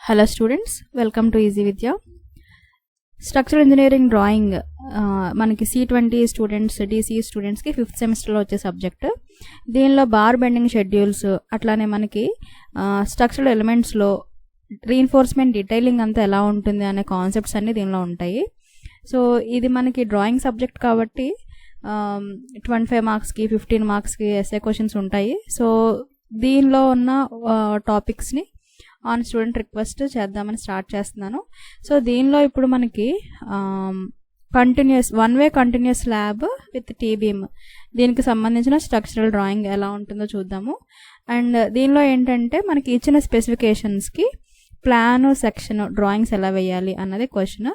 Hello students, welcome to Easy Vidya. Structural engineering drawing మనకి C20 students DC students కి 5th semester లో వచ్చే subject. దీనిలో bar bending schedules అట్లానే మనకి స్ట్రక్చరల్ ఎలిమెంట్స్ లో రీఇన్ఫోర్స్మెంట్ డీటెయిలింగ్ అంతా ఎలా ఉంటుంది అనే కాన్సెప్ట్స్ అన్ని దీనిలో ఉంటాయి. సో ఇది మనకి డ్రాయింగ్ సబ్జెక్ట్ కాబట్టి 25 మార్క్స్ కి 15 మార్క్స్ కి ఎస్ఏ క్వశ్చన్స్ ఉంటాయి. సో దీనిలో ఉన్న టాపిక్స్ ని ఆన్ స్టూడెంట్ రిక్వెస్ట్ చేద్దామని స్టార్ట్ చేస్తున్నాను. సో దీనిలో ఇప్పుడు మనకి continuous one way continuous slab with T beam దీనికి సంబంధించిన స్ట్రక్చరల్ డ్రాయింగ్ ఎలా ఉంటుందో చూద్దాము. అండ్ దీనిలో ఏంటంటే మనకి ఇచ్చిన స్పెసిఫికేషన్స్కి ప్లాన్ సెక్షన్ డ్రాయింగ్స్ ఎలా వేయాలి అన్నది క్వశ్చన్.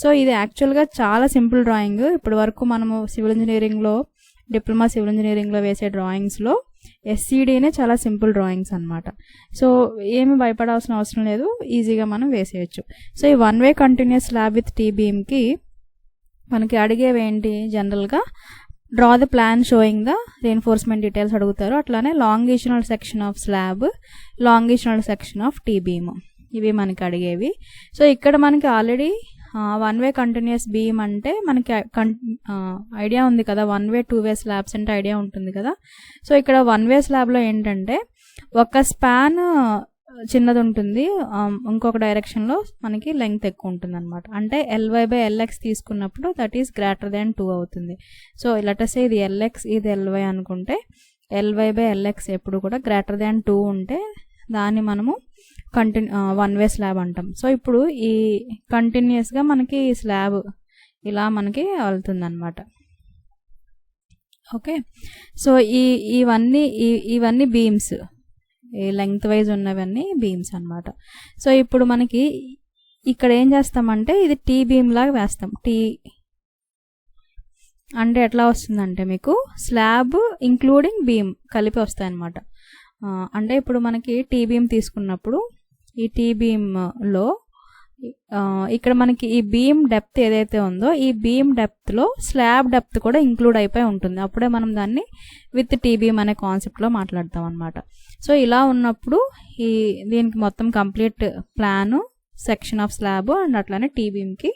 సో ఇది యాక్చువల్గా చాలా సింపుల్ డ్రాయింగ్. ఇప్పటి వరకు మనము సివిల్ ఇంజనీరింగ్లో డిప్లొమా సివిల్ ఇంజనీరింగ్లో వేసే డ్రాయింగ్స్లో ఎస్సీడీనే చాలా సింపుల్ డ్రాయింగ్స్ అనమాట. సో ఏమి భయపడాల్సిన అవసరం లేదు, ఈజీగా మనం వేసేయచ్చు. సో ఈ one way continuous slab with T బీమ్కి మనకి అడిగేవి ఏంటి, జనరల్గా draw the plan showing the reinforcement details అడుగుతారు. అట్లానే longitudinal section of slab, longitudinal section of T beam, ఇవి మనకి అడిగేవి. సో ఇక్కడ మనకి already one way continuous beam అంటే మనకి ఐడియా ఉంది కదా, one way two way slabs అంటే ఐడియా ఉంటుంది కదా. సో ఇక్కడ వన్ వే స్లాబ్లో ఏంటంటే ఒక స్పాన్ చిన్నది ఉంటుంది, ఇంకొక డైరెక్షన్లో మనకి లెంగ్త్ ఎక్కువ ఉంటుంది అనమాట. అంటే LY/LX తీసుకున్నప్పుడు దట్ ఈస్ గ్రేటర్ దాన్ 2 అవుతుంది. సో లెటస్ ఇది LX ఇది LY అనుకుంటే LY/LX ఎప్పుడు కూడా గ్రేటర్ దాన్ 2 ఉంటే దాన్ని మనము వన్ వే స్లాబ్ అంటాం. సో ఇప్పుడు ఈ కంటిన్యూస్గా మనకి ఈ స్లాబ్ ఇలా మనకి వెళ్తుంది అనమాట. ఓకే, సో ఇవన్నీ బీమ్స్, ఈ లెంగ్త్ వైజ్ ఉన్నవన్నీ బీమ్స్ అనమాట. సో ఇప్పుడు మనకి ఇక్కడ ఏం చేస్తామంటే ఇది టీ బీమ్ లాగా వేస్తాం. టీ అంటే ఎట్లా వస్తుందంటే మీకు స్లాబ్ ఇంక్లూడింగ్ బీమ్ కలిపి వస్తాయి అనమాట. అంటే ఇప్పుడు మనకి టీ బీమ్ తీసుకున్నప్పుడు ఈ టీ బీమ్లో ఇక్కడ మనకి ఈ బీమ్ డెప్త్ ఏదైతే ఉందో ఈ బీమ్ డెప్త్లో స్లాబ్ డెప్త్ కూడా ఇంక్లూడ్ అయిపోయి ఉంటుంది. అప్పుడే మనం దాన్ని విత్ టీ బీమ్ అనే కాన్సెప్ట్లో మాట్లాడతాం అనమాట. సో ఇలా ఉన్నప్పుడు దీనికి మొత్తం complete plan, section of slab and అట్లానే టీ బీమ్కి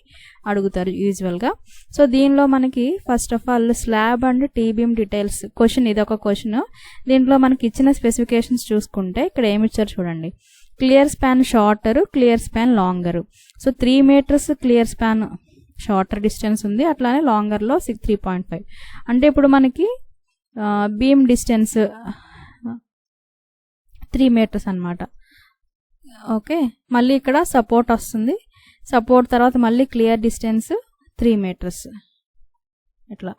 అడుగుతారు యూజువల్గా. సో దీనిలో మనకి first of all slab and T beam details question, ఇది ఒక క్వశ్చన్. దీంట్లో మనకి ఇచ్చిన స్పెసిఫికేషన్స్ చూసుకుంటే ఇక్కడ ఏమి ఇచ్చారు చూడండి, clear span shorter, clear span longer. So 3 meters clear span shorter distance ఉంది, అట్లానే లాంగర్లో 3.5. అంటే ఇప్పుడు మనకి బీమ్ డిస్టెన్స్ 3 meters అనమాట. ఓకే, మళ్ళీ ఇక్కడ సపోర్ట్ వస్తుంది, సపోర్ట్ తర్వాత మళ్ళీ క్లియర్ డిస్టెన్స్ 3 meters ఇట్లా.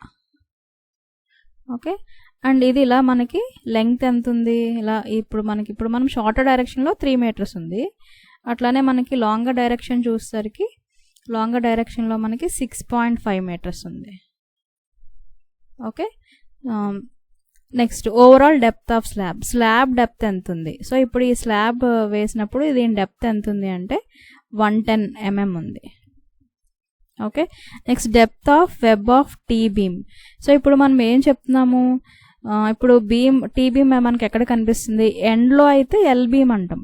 ఓకే, అండ్ ఇది ఇలా మనకి లెంగ్త్ ఎంత ఉంది, ఇలా ఇప్పుడు మనం షార్టర్ డైరెక్షన్లో 3 meters ఉంది. అట్లానే మనకి లాంగర్ డైరెక్షన్ చూసేసరికి లాంగర్ డైరెక్షన్లో మనకి 6.5 meters ఉంది. Okay, next overall depth of slab depth ఎంత ఉంది. సో ఇప్పుడు ఈ స్లాబ్ వేసినప్పుడు దీని డెప్త్ ఎంత ఉంది అంటే 110 mm ఉంది. Okay, next depth of web of T beam. So ఇప్పుడు మనం ఏం చెప్తున్నాము, ఇప్పుడు టీ బీమ్ మనకి ఎక్కడ కనిపిస్తుంది, ఎండ్లో అయితే ఎల్ బీమ్ అంటాం.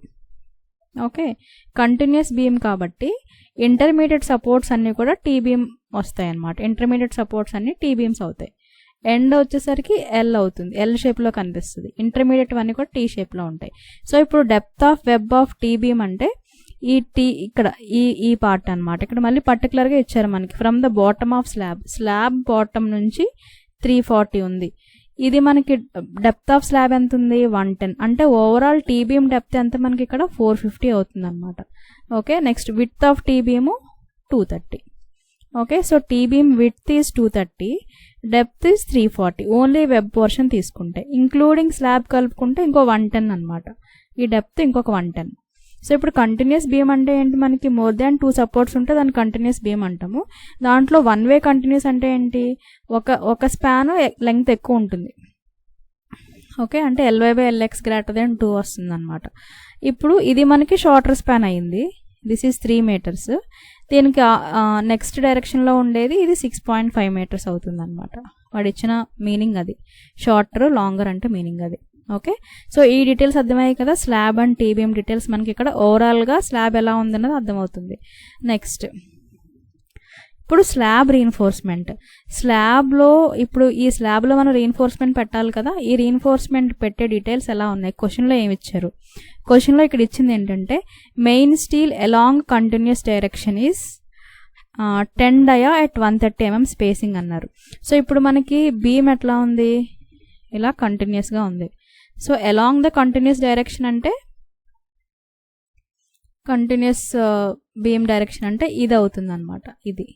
ఓకే, కంటిన్యూస్ బీమ్ కాబట్టి ఇంటర్మీడియట్ సపోర్ట్స్ అన్నీ కూడా టీ బీమ్ వస్తాయి అన్నమాట. ఇంటర్మీడియట్ సపోర్ట్స్ అన్నీ టీ బీమ్స్ అవుతాయి. ఎండ్ వచ్చేసరికి ఎల్ అవుతుంది, ఎల్ షేప్లో కనిపిస్తుంది. ఇంటర్మీడియట్ అన్నీ కూడా టీ షేప్లో ఉంటాయి. సో ఇప్పుడు depth of web of T beam అంటే ఈ టీ ఇక్కడ ఈ పార్ట్ అనమాట. ఇక్కడ మళ్ళీ పర్టికులర్గా ఇచ్చారు మనకి from the bottom of slab bottom నుంచి 340 ఉంది. ఇది మనకి డెప్త్ ఆఫ్ స్లాబ్ ఎంత ఉంది 110. అంటే ఓవరాల్ టీ బీమ్ డెప్త్ ఎంత మనకి ఇక్కడ 450 అవుతుంది అనమాట. Okay, next width of T beam 230. Okay, so T beam width is 230, depth is 340 only web portion తీసుకుంటే. ఇంక్లూడింగ్ స్లాబ్ కలుపుకుంటే ఇంకో 110 అనమాట. ఈ డెప్త్ ఇంకొక 110. సో ఇప్పుడు కంటిన్యూస్ బీమ్ అంటే ఏంటి, మనకి మోర్ దాన్ 2 సపోర్ట్స్ ఉంటే దాన్ని కంటిన్యూస్ బీమ్ అంటాము. దాంట్లో వన్ వే కంటిన్యూస్ అంటే ఏంటి, ఒక స్పాన్ లెంగ్త్ ఎక్కువ ఉంటుంది. ఓకే, అంటే LY/LX గ్రేటర్ దాన్ 2 వస్తుంది అనమాట. ఇప్పుడు ఇది మనకి షార్టర్ స్పాన్ అయింది, దిస్ ఈజ్ 3 meters. దీనికి నెక్స్ట్ డైరెక్షన్లో ఉండేది ఇది 6.5 meters అవుతుంది అనమాట. వాడు ఇచ్చిన మీనింగ్ అది, షార్టర్ లాంగర్ అంటే మీనింగ్ అది. ఓకే, సో ఈ డీటెయిల్స్ అర్థమయ్యాయి కదా. Slab and T beam details మనకి ఇక్కడ ఓవరాల్గా స్లాబ్ ఎలా ఉందన్నది అర్థమవుతుంది. నెక్స్ట్ ఇప్పుడు స్లాబ్ రీఎన్ఫోర్స్మెంట్. స్లాబ్లో ఇప్పుడు ఈ స్లాబ్లో మనం రీఎన్ఫోర్స్మెంట్ పెట్టాలి కదా. ఈ రీఎన్ఫోర్స్మెంట్ పెట్టే డీటెయిల్స్ ఎలా ఉన్నాయి, క్వశ్చన్లో ఏమి ఇచ్చారు. క్వశ్చన్లో ఇక్కడ ఇచ్చింది ఏంటంటే main steel along continuous direction is 10 dia at 130 mm spacing అన్నారు. సో ఇప్పుడు మనకి బీమ్ ఎట్లా ఉంది, ఇలా కంటిన్యూస్గా ఉంది. So along the continuous direction అంటే కంటిన్యూస్ బీమ్ డైరెక్షన్ అంటే ఇది అవుతుంది అనమాట, ఇది.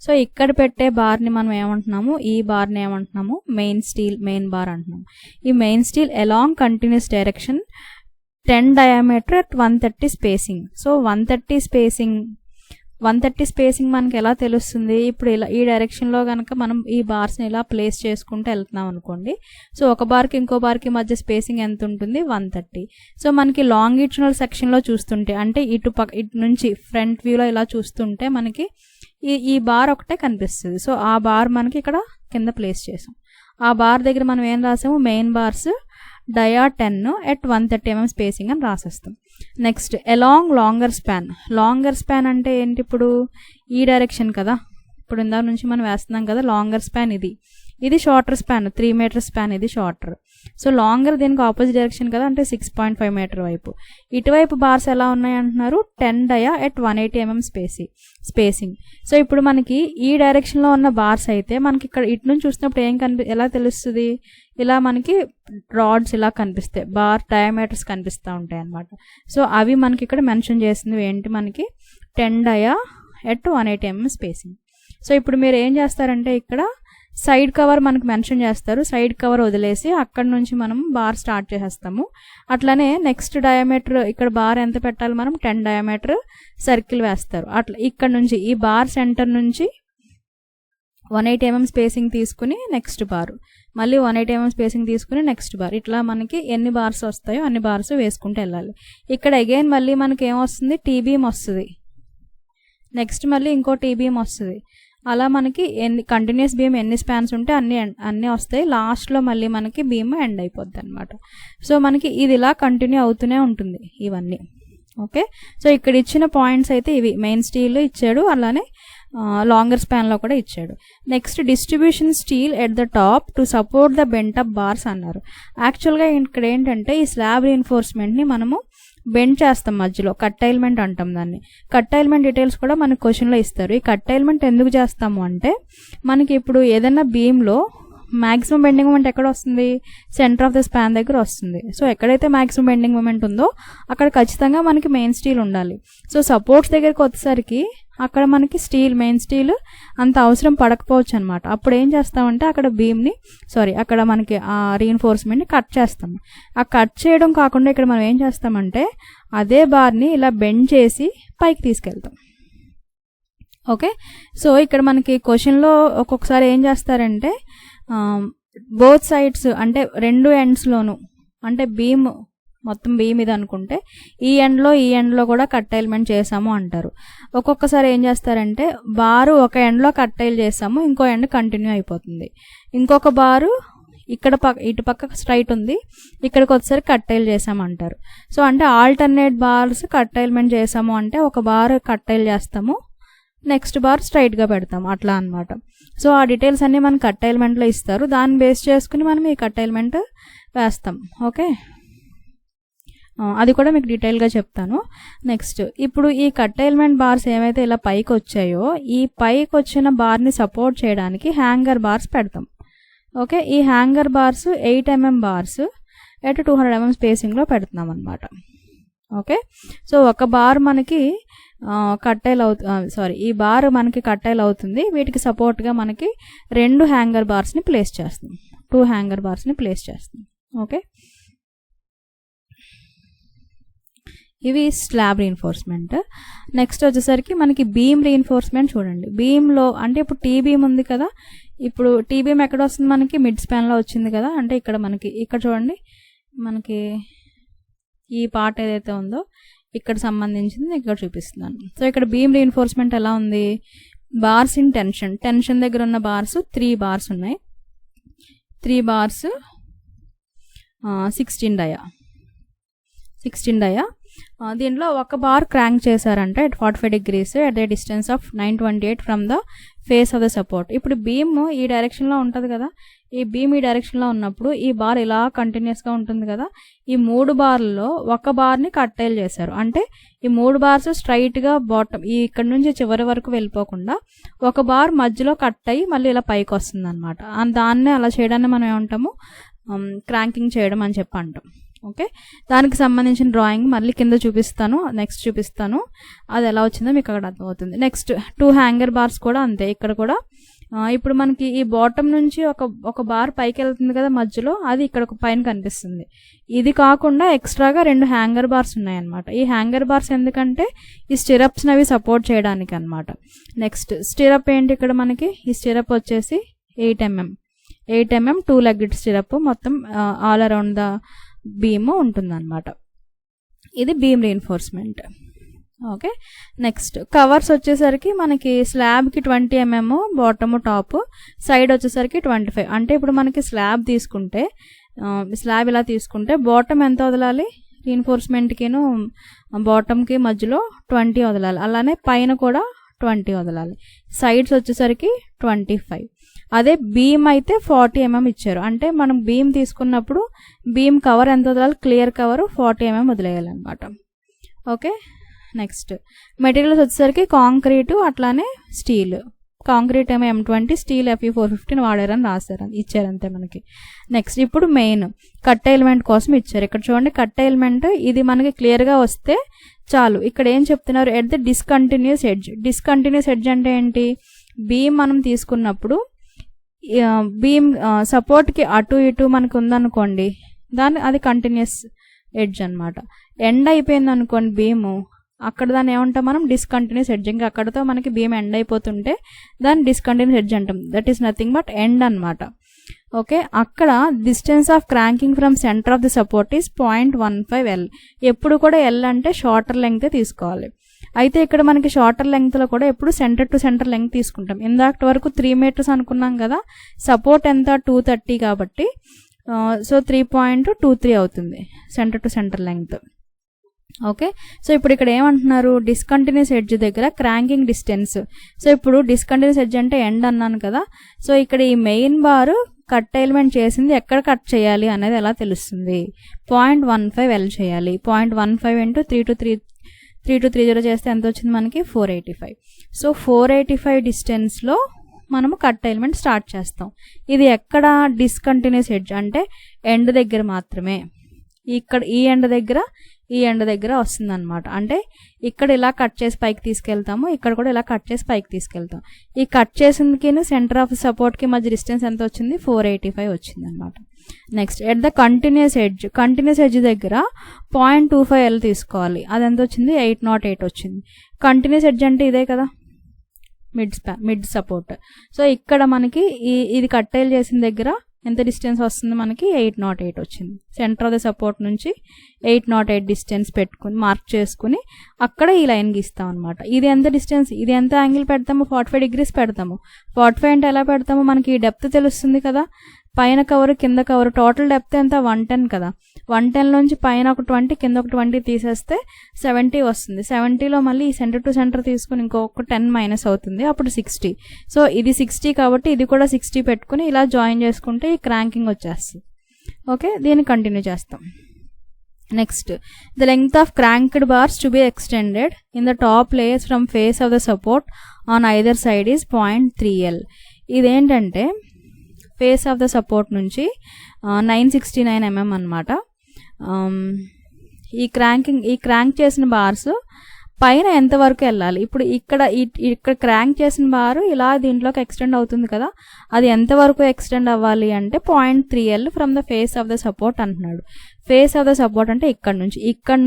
సో ఇక్కడ పెట్టే బార్ని మనం ఏమంటున్నాము, ఈ బార్ని ఏమంటున్నాము, మెయిన్ స్టీల్ మెయిన్ బార్ అంటున్నాము. ఈ main steel along continuous direction 10 diameter at 130 spacing. So 130 spacing మనకి ఎలా తెలుస్తుంది, ఇప్పుడు ఇలా ఈ డైరెక్షన్లో కనుక మనం ఈ బార్స్ని ఇలా ప్లేస్ చేసుకుంటూ వెళ్తున్నాం అనుకోండి. సో ఒక బార్కి ఇంకో బార్కి మధ్య స్పేసింగ్ ఎంత ఉంటుంది, 130. సో మనకి లాంగిట్యూడనల్ సెక్షన్లో చూస్తుంటే అంటే ఇటు నుంచి ఫ్రంట్ వ్యూలో ఇలా చూస్తుంటే మనకి ఈ బార్ ఒకటే కనిపిస్తుంది. సో ఆ బార్ మనకి ఇక్కడ కింద ప్లేస్ చేసాం. ఆ బార్ దగ్గర మనం ఏం రాసాము, main bars dia 10 at 130 mm spacing అని రాసేస్తాం. Next along longer span. Longer span అంటే ఏంటి, ఇప్పుడు ఈ డైరెక్షన్ కదా, ఇప్పుడు ఇందా నుంచి మనం వేస్తున్నాం కదా. లాంగర్ స్పాన్ ఇది షార్టర్ స్పాన్, 3 meter స్పాన్, ఇది షార్టర్. సో లాంగర్ దీనికి ఆపోజిట్ డైరెక్షన్ కదా, అంటే 6.5 meter వైపు. ఇటువైపు బార్స్ ఎలా ఉన్నాయి అంటున్నారు, 10 dia at 180 mm spacing. So ఇప్పుడు మనకి ఈ డైరెక్షన్లో ఉన్న బార్స్ అయితే మనకి ఇక్కడ ఇటు నుంచి చూసినప్పుడు ఎలా తెలుస్తుంది, ఇలా మనకి రాడ్స్ ఇలా కనిపిస్తాయి, బార్ డయామీటర్స్ కనిపిస్తూ ఉంటాయి అన్నమాట. సో అవి మనకి ఇక్కడ మెన్షన్ చేసింది ఏంటి, మనకి 10 dia at 180 mm spacing. So ఇప్పుడు మీరు ఏం చేస్తారంటే ఇక్కడ సైడ్ కవర్ మనకు మెన్షన్ చేస్తారు, సైడ్ కవర్ వదిలేసి అక్కడ నుంచి మనం బార్ స్టార్ట్ చేసేస్తాము. అట్లానే నెక్స్ట్ డయామీటర్ ఇక్కడ బార్ ఎంత పెట్టాలి, మనం 10 diameter సర్కిల్ వేస్తారు. అట్లా ఇక్కడ నుంచి ఈ బార్ సెంటర్ నుంచి 180 mm స్పేసింగ్ తీసుకుని నెక్స్ట్ బార్, మళ్ళీ 180 mm స్పేసింగ్ తీసుకుని నెక్స్ట్ బార్, ఇట్లా మనకి ఎన్ని బార్స్ వస్తాయో అన్ని బార్స్ వేసుకుంటూ వెళ్ళాలి. ఇక్కడ అగైన్ మళ్ళీ మనకి ఏమొస్తుంది, టీ బీమ్ వస్తుంది. నెక్స్ట్ మళ్ళీ ఇంకో టీ బీమ్ వస్తుంది. అలా మనకి కంటిన్యూస్ బీమ్ ఎన్ని స్పాన్స్ ఉంటే అన్నీ వస్తాయి. లాస్ట్లో మళ్ళీ మనకి బీమ్ ఎండ్ అయిపోద్ది అనమాట. సో మనకి ఇది ఇలా కంటిన్యూ అవుతూనే ఉంటుంది ఇవన్నీ. ఓకే, సో ఇక్కడ ఇచ్చిన పాయింట్స్ అయితే ఇవి. మెయిన్ స్టీల్ ఇచ్చాడు, అలానే లాంగర్ స్పాన్లో కూడా ఇచ్చాడు. Next distribution steel at the top to support the bent up bars అన్నారు. యాక్చువల్గా ఇక్కడ ఏంటంటే ఈ స్లాబ్ రీఎన్ఫోర్స్మెంట్ని మనము బెండ్ చేస్తాం మధ్యలో, కట్టైల్మెంట్ అంటాం దాన్ని. కట్టైల్మెంట్ డీటెయిల్స్ కూడా మనకు క్వశ్చన్లో ఇస్తారు. ఈ కట్టైల్మెంట్ ఎందుకు చేస్తాము అంటే మనకి ఇప్పుడు ఏదైనా బీమ్లో మ్యాక్సిమం బెండింగ్ మూమెంట్ ఎక్కడ వస్తుంది, సెంటర్ ఆఫ్ ద స్పాన్ దగ్గర వస్తుంది. సో ఎక్కడైతే మ్యాక్సిమం బెండింగ్ మూమెంట్ ఉందో అక్కడ ఖచ్చితంగా మనకి మెయిన్ స్టీల్ ఉండాలి. సో సపోర్ట్స్ దగ్గరికి వచ్చేసరికి అక్కడ మనకి మెయిన్ స్టీల్ అంత అవసరం పడకపోవచ్చు అనమాట. అప్పుడు ఏం చేస్తామంటే అక్కడ మనకి ఆ రీఎన్ఫోర్స్మెంట్ని కట్ చేస్తాం. ఆ కట్ చేయడం కాకుండా ఇక్కడ మనం ఏం చేస్తామంటే అదే బార్ని ఇలా బెండ్ చేసి పైకి తీసుకెళ్తాం. ఓకే, సో ఇక్కడ మనకి క్వశ్చన్లో ఒక్కొక్కసారి ఏం చేస్తారంటే బోత్ సైడ్స్ అంటే రెండు ఎండ్స్లోను, అంటే బీమ్ మొత్తం బీమ్ ఇది అనుకుంటే ఈ ఎండ్లో కూడా కట్టైల్మెంట్ చేసాము అంటారు. ఒక్కొక్కసారి ఏం చేస్తారంటే బారు ఒక ఎండ్లో కట్టైల్ చేసాము, ఇంకో ఎండ్ కంటిన్యూ అయిపోతుంది. ఇంకొక బారు ఇటు పక్క స్ట్రైట్ ఉంది, ఇక్కడికి వచ్చేసరికి కట్టైల్ చేసామంటారు. సో అంటే ఆల్టర్నేట్ బార్స్ కట్టైల్మెంట్ చేసాము అంటే ఒక బార్ కట్టైల్ చేస్తాము, నెక్స్ట్ బార్ స్ట్రైట్గా పెడతాము, అట్లా అనమాట. సో ఆ డీటెయిల్స్ అన్నీ మనకి కట్టైల్మెంట్లో ఇస్తారు. దాన్ని బేస్ చేసుకుని మనం ఈ కట్టైల్మెంట్ వేస్తాం. ఓకే, అది కూడా మీకు డీటెయిల్గా చెప్తాను. నెక్స్ట్ ఇప్పుడు ఈ కట్టైల్మెంట్ బార్స్ ఏవైతే ఇలా పైకి వచ్చాయో ఈ పైకి వచ్చిన బార్ని సపోర్ట్ చేయడానికి హ్యాంగర్ బార్స్ పెడతాం. ఓకే, ఈ hanger bars 8 mm bars at 200 mm స్పేసింగ్లో పెడుతున్నాం అనమాట. ఓకే, సో ఒక బార్ మనకి ఈ బార్ మనకి కట్టైల్ అవుతుంది. వీటికి సపోర్ట్గా మనకి 2 హ్యాంగర్ బార్స్ని ప్లేస్ చేస్తాం, 2 హ్యాంగర్ బార్స్ని ప్లేస్ చేస్తాం. ఓకే, ఇవి స్లాబ్ రీఎన్ఫోర్స్మెంట్. నెక్స్ట్ వచ్చేసరికి మనకి బీమ్ రీఎన్ఫోర్స్మెంట్ చూడండి. బీమ్లో అంటే ఇప్పుడు టీ బీమ్ ఉంది కదా, ఇప్పుడు టీ బీమ్ ఎక్కడ వస్తుంది, మనకి మిడ్ స్పాన్లో వచ్చింది కదా. అంటే ఇక్కడ చూడండి మనకి ఈ పార్ట్ ఏదైతే ఉందో ఇక్కడ సంబంధించింది ఇక్కడ చూపిస్తున్నాను. సో ఇక్కడ బీమ్ రీఎన్ఫోర్స్మెంట్ ఎలా ఉంది, బార్స్ ఇన్ టెన్షన్ దగ్గర ఉన్న బార్స్ 3 బార్స్ ఉన్నాయి. 3 బార్స్ 16 డయా దీంట్లో ఒక బార్ క్రాంక్ చేశారంటే at 45 degrees at the distance of 928 from the face of the support. ఇప్పుడు బీమ్ ఈ డైరెక్షన్లో ఉంటుంది కదా, ఈ బీమ్ ఈ డైరెక్షన్లో ఉన్నప్పుడు ఈ బార్ ఇలా కంటిన్యూస్గా ఉంటుంది కదా, ఈ 3 బార్లలో ఒక బార్ని కట్టైల్ చేశారు. అంటే ఈ 3 బార్స్ స్ట్రైట్గా బాటమ్ ఈ ఇక్కడ నుంచి చివరి వరకు వెళ్ళిపోకుండా ఒక బార్ మధ్యలో కట్ అయ్యి మళ్ళీ ఇలా పైకి వస్తుంది అనమాట. దాన్నే అలా చేయడాన్ని మనం ఏమంటాము, క్రాంకింగ్ చేయడం అని చెప్పి అంటాం. ఓకే, దానికి సంబంధించిన డ్రాయింగ్ మళ్ళీ కింద చూపిస్తాను, నెక్స్ట్ చూపిస్తాను, అది ఎలా వచ్చిందో మీకు అక్కడ అర్థమవుతుంది. నెక్స్ట్ 2 హ్యాంగర్ బార్స్ కూడా అంతే. ఇక్కడ కూడా ఇప్పుడు మనకి ఈ బాటమ్ నుంచి ఒక బార్ పైకి వెళ్తుంది కదా మధ్యలో, అది ఇక్కడ ఒక పైన కనిపిస్తుంది. ఇది కాకుండా ఎక్స్ట్రాగా 2 హ్యాంగర్ బార్స్ ఉన్నాయన్నమాట. ఈ హ్యాంగర్ బార్స్ ఎందుకంటే ఈ స్టిరప్స్ని అవి సపోర్ట్ చేయడానికి అనమాట. నెక్స్ట్ స్టిరప్ ఏంటి, ఇక్కడ మనకి ఈ స్టిరప్ వచ్చేసి 8 mm 2 legged స్టిరప్ మొత్తం ఆల్ అరౌండ్ ద బీమ్ ఉంటుందన్నమాట. ఇది beam reinforcement. Okay, next covers వచ్చేసరికి మనకి స్లాబ్కి 20 mm బాటమ్ టాప్, సైడ్ వచ్చేసరికి 25. అంటే ఇప్పుడు మనకి స్లాబ్ తీసుకుంటే స్లాబ్ ఇలా తీసుకుంటే బాటమ్ ఎంత వదలాలి, రీఎన్ఫోర్స్మెంట్కిను బాటమ్కి మధ్యలో 20 వదలాలి. అలానే పైన కూడా 20 వదలాలి. సైడ్స్ వచ్చేసరికి 25. అదే బీమ్ అయితే 40 mm ఇచ్చారు. అంటే మనం బీమ్ తీసుకున్నప్పుడు బీమ్ కవర్ ఎంత వదలాలి, క్లియర్ కవర్ 40 mm వదిలేయాలన్నమాట. ఓకే, నెక్స్ట్ మెటీరియల్స్ వచ్చేసరికి కాంక్రీటు అట్లానే స్టీల్. కాంక్రీట్ ఏమో M20, స్టీల్ Fe415 వాడారని ఇచ్చారంతే మనకి. నెక్స్ట్ ఇప్పుడు మెయిన్ కట్ ఎలిమెంట్ కోసం ఇచ్చారు. ఇక్కడ చూడండి, కట్ ఎలిమెంట్ ఇది మనకి క్లియర్గా వస్తే చాలు. ఇక్కడ ఏం చెప్తున్నారు, at the discontinuous edge. Discontinuous edge అంటే ఏంటి, బీమ్ మనం తీసుకున్నప్పుడు బీమ్ సపోర్ట్కి అటు ఇటు మనకు ఉందనుకోండి, అది కంటిన్యూస్ ఎడ్జ్ అనమాట. ఎండ్ అయిపోయింది అనుకోండి బీము, అక్కడ దాన్ని ఏమంటాం మనం, డిస్కంటిన్యూస్ ఎడ్జ్. ఇంకా అక్కడతో మనకి బీమ్ ఎండ్ అయిపోతుంటే దాన్ని డిస్కంటిన్యూస్ ఎడ్జ్ అంటాం. That is nothing but end అనమాట. ఓకే, అక్కడ distance of cranking from centre of the support is 0.15 L. ఎప్పుడు కూడా L అంటే షార్టర్ లెంగ్త్ తీసుకోవాలి. అయితే ఇక్కడ మనకి షార్టర్ లెంగ్త్లో కూడా ఎప్పుడు సెంటర్ టు సెంటర్ లెంగ్త్ తీసుకుంటాం. ఇందాక వరకు 3 meters అనుకున్నాం కదా, సపోర్ట్ ఎంత 230 కాబట్టి సో 3.23 అవుతుంది centre to centre length. Okay, so ఇప్పుడు ఇక్కడ ఏమంటున్నారు, డిస్కంటిన్యూస్ ఎడ్జ్ దగ్గర క్రాంకింగ్ డిస్టెన్స్. సో ఇప్పుడు డిస్కంటిన్యూస్ ఎడ్జ్ అంటే ఎండ్ అన్నాను కదా, సో ఇక్కడ ఈ మెయిన్ బారు కట్ ఎలిమెంట్ చేసింది ఎక్కడ కట్ చేయాలి అనేది ఎలా తెలుస్తుంది, 0.15 L చేయాలి. 0.15 into 3230 చేస్తే ఎంత వచ్చింది మనకి, 485. సో 485 డిస్టెన్స్లో మనము కట్ ఎలిమెంట్ స్టార్ట్ చేస్తాం. ఇది ఎక్కడ, డిస్కంటిన్యూస్ ఎడ్జ్ అంటే ఎండ్ దగ్గర మాత్రమే. ఇక్కడ ఈ ఎండ్ దగ్గర వస్తుంది అనమాట. అంటే ఇక్కడ ఇలా కట్ చేసి పైకి తీసుకెళ్తాము, ఇక్కడ కూడా ఇలా కట్ చేసి పైకి తీసుకెళ్తాం. ఈ కట్ చేసిందికి సెంటర్ ఆఫ్ సపోర్ట్కి మధ్య డిస్టెన్స్ ఎంత వచ్చింది, 485 వచ్చింది అనమాట. Next at the continuous edge దగ్గర 0.25 L తీసుకోవాలి. అది ఎంత వచ్చింది, 808 వచ్చింది. కంటిన్యూస్ ఎడ్జ్ అంటే ఇదే కదా, మిడ్ సపోర్ట్. సో ఇక్కడ మనకి ఇది కట్టైల్ చేసిన దగ్గర ఎంత డిస్టెన్స్ వస్తుంది మనకి, 808 వచ్చింది. సెంటర్ ఆఫ్ ద సపోర్ట్ నుంచి 808 డిస్టెన్స్ పెట్టుకుని మార్క్ చేసుకుని అక్కడ ఈ లైన్ గీస్తాం అనమాట. ఇది ఎంత డిస్టెన్స్, ఇది ఎంత యాంగిల్ పెడతాము, 45 degrees పెడతాము. 45 అంటే ఎలా పెడతాము, మనకి ఈ డెప్త్ తెలుస్తుంది కదా, పైన కవర్ కింద కవర్ టోటల్ డెప్త్ ఎంత 110 కదా, 110 నుంచి పైన ఒక 20 కింద ఒక 20 తీసేస్తే 70 వస్తుంది. 70లో మళ్ళీ ఈ సెంటర్ టు సెంటర్ తీసుకుని ఇంకొక 10 మైనస్ అవుతుంది, అప్పుడు 60. సో ఇది 60 కాబట్టి ఇది కూడా 60 పెట్టుకుని ఇలా జాయిన్ చేసుకుంటే ఈ క్రాంకింగ్ వచ్చేస్తుంది. ఓకే, దీన్ని కంటిన్యూ చేస్తాం. Next the length of cranked bars to be extended in the top layers from face of the support on either side is 0.3 L. ఇదేంటంటే ఫేస్ ఆఫ్ ద సపోర్ట్ నుంచి 969 mm అనమాట. ఈ crank చేసిన bars పైన ఎంతవరకు వెళ్ళాలి, ఇప్పుడు ఇక్కడ క్రాంక్ చేసిన బారు ఇలా దీంట్లోకి ఎక్స్టెండ్ అవుతుంది కదా, అది ఎంతవరకు ఎక్స్టెండ్ అవ్వాలి అంటే 0.3 L from the face of the support అంటున్నాడు. ఫేస్ ఆఫ్ ద సపోర్ట్ అంటే ఇక్కడ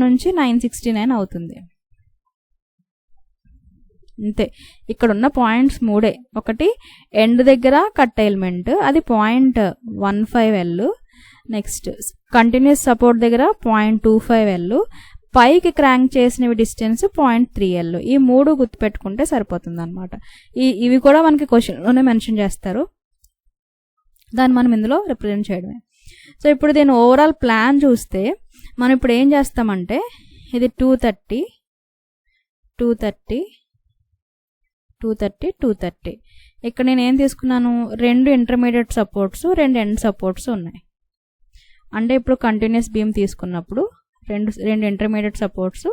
నుంచి 969 అవుతుంది. అంతే, ఇక్కడ ఉన్న పాయింట్స్ 3. ఒకటి ఎండ్ దగ్గర కట్ ఎలిమెంట్, అది 0.15 L. నెక్స్ట్ కంటిన్యూస్ సపోర్ట్ దగ్గర 0.25 L. పైకి క్రాంక్ చేసినవి డిస్టెన్స్ 0.3 L. ఈ 3 గుర్తుపెట్టుకుంటే సరిపోతుంది అనమాట. ఇవి కూడా మనకి క్వశ్చన్లోనే మెన్షన్ చేస్తారు, దాన్ని మనం ఇందులో రిప్రజెంట్ చేయడమే. సో ఇప్పుడు దీని ఓవరాల్ ప్లాన్ చూస్తే మనం ఇప్పుడు ఏం చేస్తామంటే ఇది 230 230 230 230 ఇక్కడ నేను ఏం తీసుకున్నాను 2 ఇంటర్మీడియట్ సపోర్ట్స్ 2 ఎండ్ సపోర్ట్స్ ఉన్నాయి. అంటే ఇప్పుడు కంటిన్యూస్ బీమ్ తీసుకున్నప్పుడు రెండు ఇంటర్మీడియట్ సపోర్ట్స్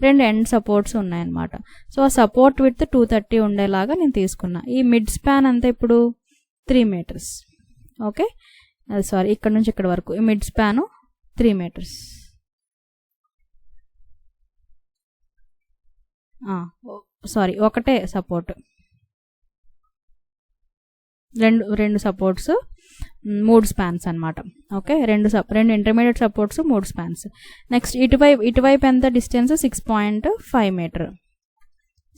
2 ఎండ్ సపోర్ట్స్ ఉన్నాయన్నమాట. సో ఆ సపోర్ట్ విడ్త్ 230 ఉండేలాగా నేను తీసుకున్నా. ఈ మిడ్ స్పాన్ అంతా ఇప్పుడు 3 మీటర్స్. ఓకే సారీ ఇక్కడ నుంచి ఇక్కడ వరకు ఈ మిడ్ స్పాను 3 మీటర్స్. సారీ ఒకటే సపోర్ట్, రెండు సపోర్ట్స్ 3 స్పాన్స్ అనమాట. ఓకే రెండు ఇంటర్మీడియట్ సపోర్ట్స్ 3 స్పాన్స్. నెక్స్ట్ ఇటువైపు ఎంత distance 6.5 metre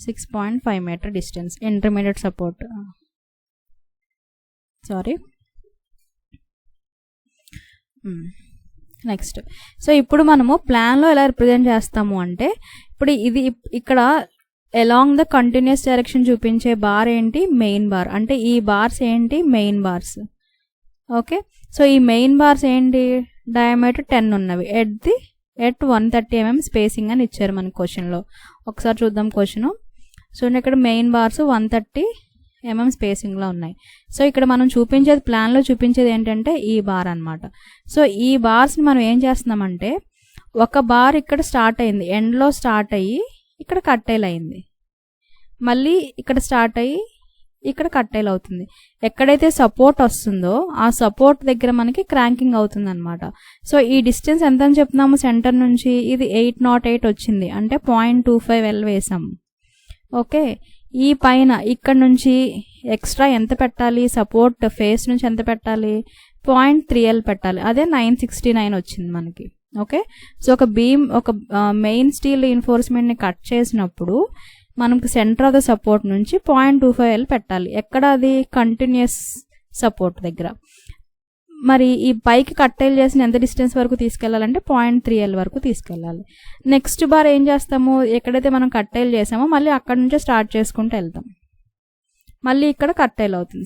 6.5 metre distance intermediate support. Sorry next so ఇప్పుడు మనము ప్లాన్లో ఎలా రిప్రజెంట్ చేస్తాము అంటే ఇప్పుడు ఇది ఇక్కడ అలాంగ్ ద కంటిన్యూస్ డైరెక్షన్ చూపించే బార్ ఏంటి మెయిన్ బార్. అంటే ఈ బార్స్ ఏంటి మెయిన్ బార్స్. ఓకే సో ఈ మెయిన్ బార్స్ ఏంటి డయామీటర్ 10 ఉన్నవి ఎట్ 130 mm స్పేసింగ్ అని ఇచ్చారు మన క్వశ్చన్లో. ఒకసారి చూద్దాం క్వశ్చన్. సో ఇక్కడ మెయిన్ బార్స్ 130 mm స్పేసింగ్లో ఉన్నాయి. సో ఇక్కడ మనం చూపించేది ప్లాన్లో చూపించేది ఏంటంటే ఈ బార్ అనమాట. సో ఈ బార్స్ని మనం ఏం చేస్తున్నామంటే ఒక బార్ ఇక్కడ స్టార్ట్ అయింది ఎండ్లో స్టార్ట్ అయ్యి ఇక్కడ కట్టైల్ అయింది, మళ్ళీ ఇక్కడ స్టార్ట్ అయ్యి ఇక్కడ కట్టైల్ అవుతుంది. ఎక్కడైతే సపోర్ట్ వస్తుందో ఆ సపోర్ట్ దగ్గర మనకి క్రాంకింగ్ అవుతుంది అనమాట. సో ఈ డిస్టెన్స్ ఎంత అని చెప్తున్నాము సెంటర్ నుంచి ఇది 808 వచ్చింది, అంటే 0.25 L వేసాము. ఓకే ఈ పైన ఇక్కడ నుంచి ఎక్స్ట్రా ఎంత పెట్టాలి సపోర్ట్ ఫేస్ నుంచి ఎంత పెట్టాలి 0.3 L పెట్టాలి, అదే 969 వచ్చింది మనకి. ఓకే సో ఒక బీమ్ ఒక మెయిన్ స్టీల్ రీఇన్ఫోర్స్మెంట్ని కట్ చేసినప్పుడు మనకు సెంటర్ ఆఫ్ ద సపోర్ట్ నుంచి 0.25 L పెట్టాలి. ఎక్కడ అది కంటిన్యూస్ సపోర్ట్ దగ్గర. మరి ఈ పైకి కట్టైల్ చేసిన ఎంత డిస్టెన్స్ వరకు తీసుకెళ్లాలంటే 0.3 L వరకు తీసుకెళ్ళాలి. నెక్స్ట్ బార్ ఏం చేస్తాము ఎక్కడైతే మనం కట్టైల్ చేసామో మళ్ళీ అక్కడ నుంచే స్టార్ట్ చేసుకుంటూ వెళ్తాం. మళ్ళీ ఇక్కడ కట్టైల్ అవుతుంది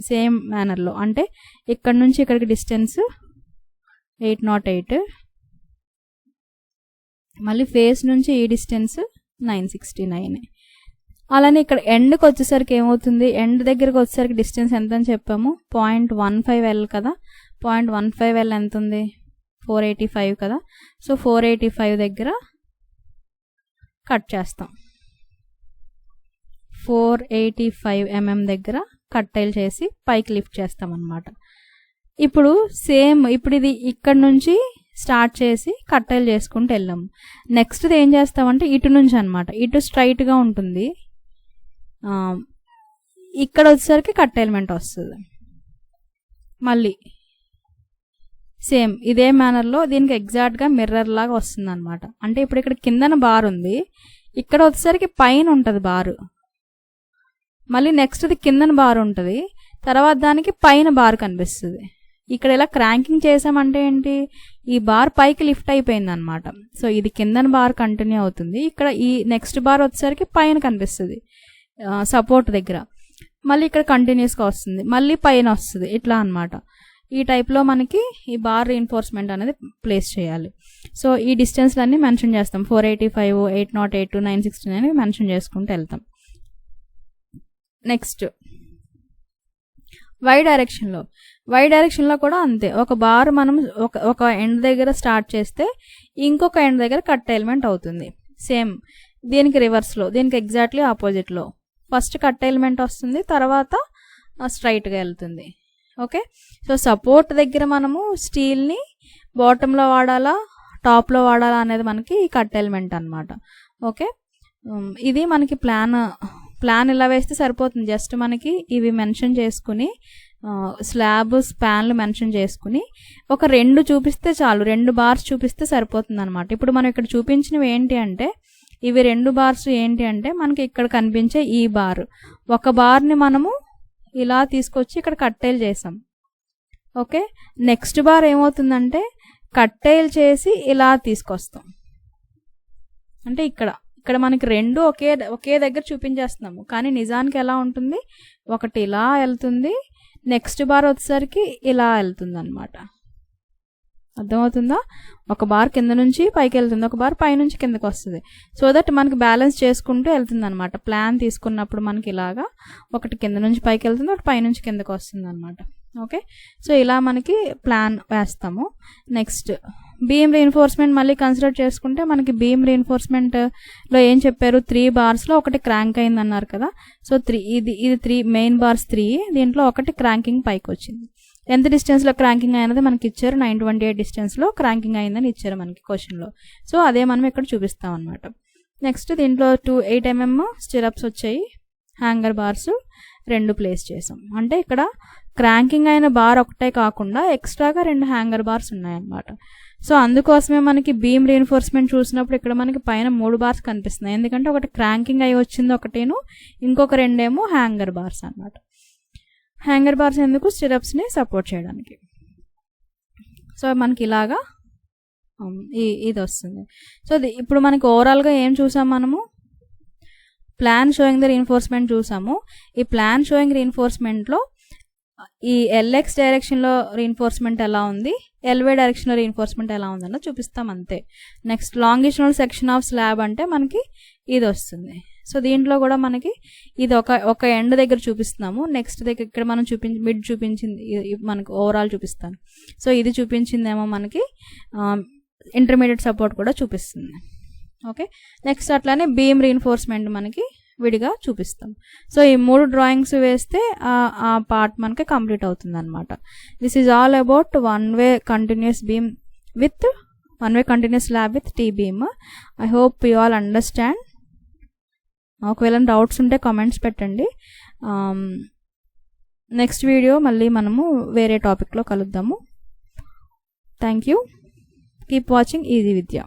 సేమ్ మేనర్లో. అంటే ఇక్కడ నుంచి ఇక్కడికి డిస్టెన్స్ 808, మళ్ళీ ఫేస్ నుంచి ఈ డిస్టెన్స్ 969. అలానే ఇక్కడ ఎండ్కి వచ్చేసరికి ఏమవుతుంది ఎండ్ దగ్గరకు వచ్చేసరికి డిస్టెన్స్ ఎంత అని చెప్పాము 0.15 L కదా. 0.15 L ఎంత ఉంది 485 కదా. సో 485 దగ్గర కట్ చేస్తాం. 485 mm దగ్గర కట్టైల్ చేసి పైకి లిఫ్ట్ చేస్తాం అన్నమాట. ఇప్పుడు సేమ్ ఇప్పుడు ఇది ఇక్కడ నుంచి స్టార్ట్ చేసి కట్టైల్ చేసుకుంటూ వెళ్ళాము. నెక్స్ట్ ఏం చేస్తామంటే ఇటు నుంచి అనమాట, ఇటు స్ట్రైట్గా ఉంటుంది, ఇక్కడ వచ్చేసరికి కట్టైల్మెంట్ వస్తుంది. మళ్ళీ సేమ్ ఇదే మేనర్లో దీనికి ఎగ్జాక్ట్గా మిర్రర్ లాగా వస్తుంది అనమాట. అంటే ఇప్పుడు ఇక్కడ కిందన బార్ ఉంది, ఇక్కడ వచ్చేసరికి పైన ఉంటుంది బారు, మళ్ళీ నెక్స్ట్ది కిందన బార్ ఉంటుంది, తర్వాత దానికి పైన బార్ కనిపిస్తుంది. ఇక్కడ ఇలా క్రాంకింగ్ చేసామంటే ఏంటి ఈ బార్ పైకి లిఫ్ట్ అయిపోయింది అనమాట. సో ఇది కిందన బార్ కంటిన్యూ అవుతుంది, ఇక్కడ ఈ నెక్స్ట్ బార్ వచ్చేసరికి పైన కనిపిస్తుంది సపోర్ట్ దగ్గర, మళ్ళీ ఇక్కడ కంటిన్యూస్గా వస్తుంది, మళ్ళీ పైన వస్తుంది, ఇట్లా అనమాట. ఈ టైప్లో మనకి ఈ బార్ రీఇన్ఫోర్స్మెంట్ అనేది ప్లేస్ చేయాలి. సో ఈ డిస్టెన్స్లన్నీ మెన్షన్ చేస్తాం 485, 808, 969 మెన్షన్ చేసుకుంటూ వెళ్తాం. నెక్స్ట్ వై డైరెక్షన్లో కూడా అంతే. ఒక బార్ మనం ఒక ఎండ్ దగ్గర స్టార్ట్ చేస్తే ఇంకొక ఎండ్ దగ్గర కట్టైల్మెంట్ అవుతుంది. సేమ్ దీనికి రివర్స్లో, దీనికి ఎగ్జాక్ట్లీ ఆపోజిట్లో ఫస్ట్ కట్టైల్మెంట్ వస్తుంది, తర్వాత స్ట్రైట్గా వెళ్తుంది. ఓకే సో సపోర్ట్ దగ్గర మనము స్టీల్ని బాటంలో వాడాలా టాప్లో వాడాలా అనేది మనకి ఈ కట్టైల్మెంట్ అనమాట. ఓకే ఇది మనకి ప్లాన్ ఇలా వేస్తే సరిపోతుంది. జస్ట్ మనకి ఇవి మెన్షన్ చేసుకుని స్లాబ్ స్పాన్లు మెన్షన్ చేసుకుని ఒక 2 చూపిస్తే చాలు, 2 బార్స్ చూపిస్తే సరిపోతుంది అనమాట. ఇప్పుడు మనం ఇక్కడ చూపించినవి ఏంటి అంటే ఇవి 2 బార్స్ ఏంటి అంటే మనకి ఇక్కడ కనిపించే ఈ బార్, ఒక బార్ని మనము ఇలా తీసుకొచ్చి ఇక్కడ కట్టైల్ చేసాం. ఓకే నెక్స్ట్ బార్ ఏమవుతుందంటే కట్టైల్ చేసి ఇలా తీసుకొస్తాం. అంటే ఇక్కడ మనకి 2 ఒకే దగ్గర చూపించేస్తున్నాము, కానీ నిజానికి ఎలా ఉంటుంది ఒకటి ఇలా వెళ్తుంది, నెక్స్ట్ బార్ వచ్చేసరికి ఇలా వెళ్తుంది అనమాట. అర్థమవుతుందా? ఒక బార్ కింద నుంచి పైకి వెళ్తుంది, ఒక బార్ పై నుంచి కిందకి వస్తుంది. సో దట్ మనకి బ్యాలెన్స్ చేసుకుంటూ వెళ్తుంది అనమాట. ప్లాన్ తీసుకున్నప్పుడు మనకి ఇలాగా ఒకటి కింద నుంచి పైకి వెళ్తుంది, ఒకటి పై నుంచి కిందకి వస్తుంది అనమాట. ఓకే, సో ఇలా మనకి ప్లాన్ వేస్తాము. నెక్స్ట్ బీమ్ రీఎన్ఫోర్స్మెంట్ మళ్ళీ కన్సిడర్ చేసుకుంటే మనకి బీమ్ రీఎన్ఫోర్స్మెంట్లో ఏం చెప్పారు, 3 బార్స్లో ఒకటి క్రాంక్ అయింది అన్నారు కదా. సో ఇది 3 మెయిన్ బార్స్ 3, దీంట్లో ఒకటి క్రాంకింగ్ పైకి వచ్చింది. ఎంత డిస్టెన్స్లో క్రాంకింగ్ అయినది మనకి ఇచ్చారు, 928 డిస్టెన్స్లో క్రాంకింగ్ అయిందని ఇచ్చారు మనకి క్వశ్చన్లో. సో అదే మనం ఇక్కడ చూపిస్తాం అనమాట. నెక్స్ట్ దీంట్లో 8 mm స్టిరప్స్ వచ్చాయి, హ్యాంగర్ బార్స్ 2 ప్లేస్ చేసాం. అంటే ఇక్కడ క్రాంకింగ్ అయిన బార్ ఒకటే కాకుండా ఎక్స్ట్రాగా 2 హ్యాంగర్ బార్స్ ఉన్నాయన్నమాట. సో అందుకోసమే మనకి బీమ్ రీఎన్ఫోర్స్మెంట్ చూసినప్పుడు ఇక్కడ మనకి పైన 3 బార్స్ కనిపిస్తున్నాయి, ఎందుకంటే ఒకటి క్రాంకింగ్ అయి వచ్చింది ఒకటేను, ఇంకొక 2 ఏమో హ్యాంగర్ బార్స్ అనమాట. హ్యాంగర్ బార్స్ ఎందుకు, స్టిరప్స్ని సపోర్ట్ చేయడానికి. సో మనకి ఇలాగా ఇది వస్తుంది. సో ఇప్పుడు మనకి ఓవరాల్గా ఏం చూసాం మనము, ప్లాన్ షోయింగ్ ద రీఎన్ఫోర్స్మెంట్ చూసాము. ఈ ప్లాన్ షోయింగ్ రీఎన్ఫోర్స్మెంట్లో ఈ LX డైరెక్షన్లో రీఎన్ఫోర్స్మెంట్ ఎలా ఉంది, LY డైరెక్షన్లో రీఎన్ఫోర్స్మెంట్ ఎలా ఉందన్న చూపిస్తాం అంతే. Next longitudinal section of slab అంటే మనకి ఇది వస్తుంది. సో దీంట్లో కూడా మనకి ఇది ఒక ఎండ్ దగ్గర చూపిస్తున్నాము, నెక్స్ట్ దగ్గర ఇక్కడ మనం మిడ్ చూపించింది మనకి ఓవరాల్ చూపిస్తాను. సో ఇది చూపించిందేమో మనకి ఇంటర్మీడియట్ సపోర్ట్ కూడా చూపిస్తుంది. ఓకే, నెక్స్ట్ అట్లానే బీమ్ రీఎన్ఫోర్స్మెంట్ మనకి విడిగా చూపిస్తాం. సో ఈ 3 డ్రాయింగ్స్ వేస్తే ఆ పార్ట్ మనకి కంప్లీట్ అవుతుంది అనమాట. This is all about one way continuous slab with T beam. I hope you all understand. ఒకవేళ డౌట్స్ ఉంటే కామెంట్స్ పెట్టండి. నెక్స్ట్ వీడియో మళ్ళీ మనము వేరే టాపిక్లో కలుద్దాము. Thank you. Keep watching easy Vidya.